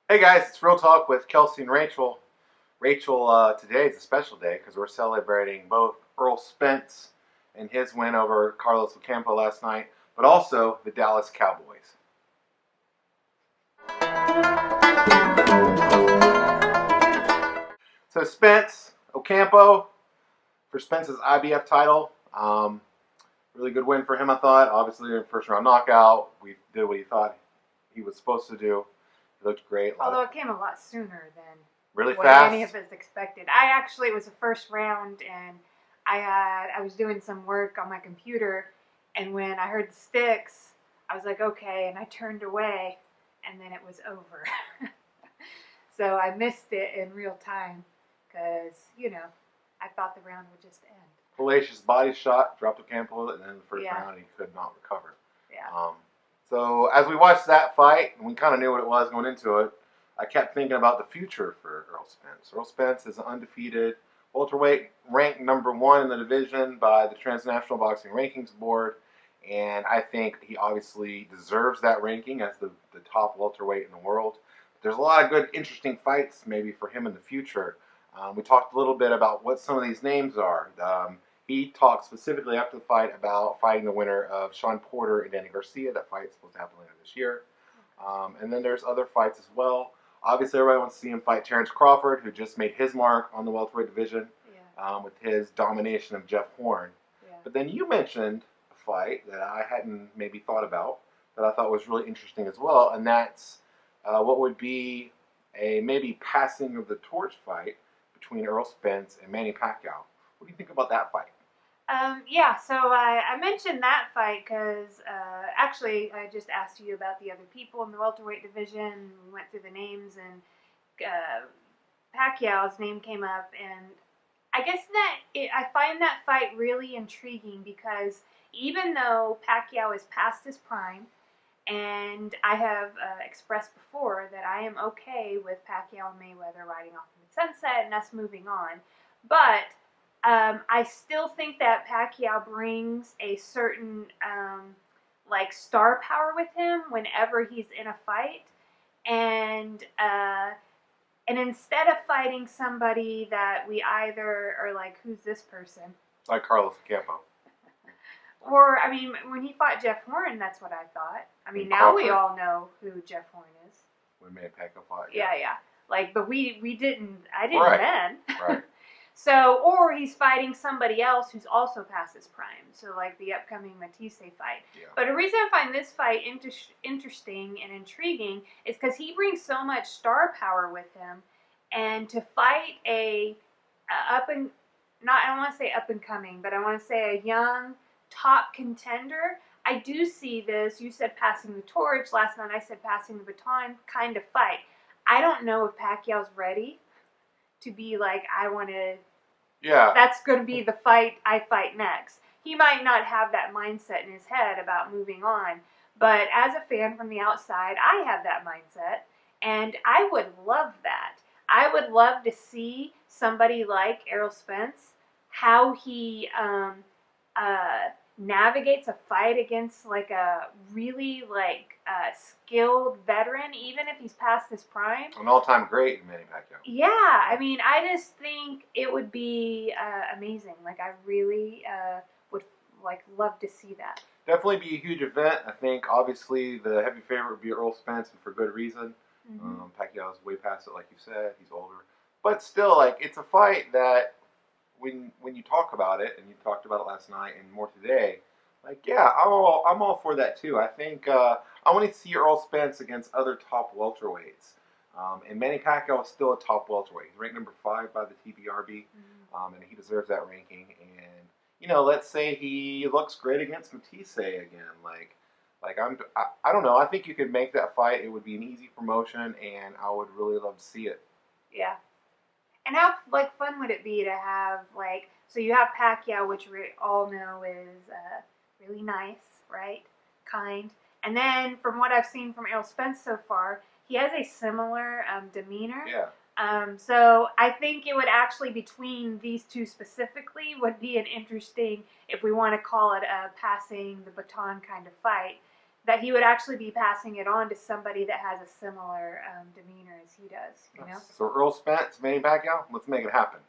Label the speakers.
Speaker 1: Hey guys, it's Real Talk with Kelsey and Rachel. Rachel, today is a special day because we're celebrating both Errol Spence and his win over Carlos Ocampo last night, but also the Dallas Cowboys. So Spence, Ocampo for Spence's IBF title. Really good win for him, I thought. Obviously, a first round knockout. We did what he thought he was supposed to do. He looked great.
Speaker 2: Although it came a lot sooner than
Speaker 1: really
Speaker 2: what
Speaker 1: fast.
Speaker 2: any of us expected. It was the first round, and I was doing some work on my computer, and when I heard the sticks, I was like, okay, and I turned away, and then it was over. So I missed it in real time because, I thought the round would just end.
Speaker 1: Hellacious body shot, dropped Ocampo, and then the first round he could not recover.
Speaker 2: Yeah.
Speaker 1: So as we watched that fight, and we kind of knew what it was going into it, I kept thinking about the future for Errol Spence. Errol Spence is an undefeated welterweight, ranked #1 in the division by the Transnational Boxing Rankings Board, and I think he obviously deserves that ranking as the top welterweight in the world. But there's a lot of good, interesting fights maybe for him in the future. We talked a little bit about what some of these names are. He talked specifically after the fight about fighting the winner of Sean Porter and Danny Garcia. That fight's supposed to happen later this year. And then there's other fights as well. Obviously, everybody wants to see him fight Terrence Crawford, who just made his mark on the welterweight division with his domination of Jeff Horn.
Speaker 2: Yeah.
Speaker 1: But then you mentioned a fight that I hadn't maybe thought about that I thought was really interesting as well, and that's what would be a maybe passing of the torch fight between Errol Spence and Manny Pacquiao. What do you think about that fight?
Speaker 2: So I mentioned that fight because actually I just asked you about the other people in the welterweight division. We went through the names, and Pacquiao's name came up, and I guess I find that fight really intriguing because even though Pacquiao is past his prime, and I have expressed before that I am okay with Pacquiao and Mayweather riding off in the sunset and us moving on, but I still think that Pacquiao brings a certain star power with him whenever he's in a fight, and instead of fighting somebody that we either are like, who's this person?
Speaker 1: Like Carlos Ocampo.
Speaker 2: Or, I mean, when he fought Jeff Horn, that's what I thought. I mean, now we all know who Jeff Horn is.
Speaker 1: When Manny Pacquiao fought.
Speaker 2: Yeah. But we didn't, I didn't then.
Speaker 1: Right.
Speaker 2: So, or he's fighting somebody else who's also past his prime. So, like the upcoming Matisse fight. Yeah. But the reason I find this fight interesting and intriguing is because he brings so much star power with him. And to fight I don't want to say up and coming, but I want to say a young top contender, I do see this. You said passing the torch. Last night I said passing the baton kind of fight. I don't know if Pacquiao's ready to be like, I want to, that's going to be the fight I fight next. He might not have that mindset in his head about moving on, but as a fan from the outside, I have that mindset, and I would love that. I would love to see somebody like Errol Spence, how he navigates a fight against like a really skilled veteran, even if he's past his prime.
Speaker 1: An all-time great in Manny Pacquiao.
Speaker 2: Yeah, I mean, I just think it would be amazing. Like, I really would love to see that.
Speaker 1: Definitely be a huge event. I think obviously the heavy favorite would be Errol Spence, and for good reason. Mm-hmm. Pacquiao's way past it, like you said. He's older, but still, it's a fight that when you talk about it, and you talked about it last night and more today, I'm all for that too. I think I want to see Errol Spence against other top welterweights. And Manny Pacquiao is still a top welterweight. He's ranked #5 by the TBRB, and he deserves that ranking. And let's say he looks great against Matisse again. I don't know. I think you could make that fight. It would be an easy promotion, and I would really love to see it.
Speaker 2: Yeah. And how fun would it be to have so you have Pacquiao, which we all know is really nice, right? Kind. And then from what I've seen from Errol Spence so far, he has a similar demeanor.
Speaker 1: Yeah.
Speaker 2: So I think it would actually, between these two specifically, would be an interesting, if we want to call it a passing the baton kind of fight, that he would actually be passing it on to somebody that has a similar demeanor he does. You know.
Speaker 1: So Errol Spence, Manny Pacquiao, let's make it happen.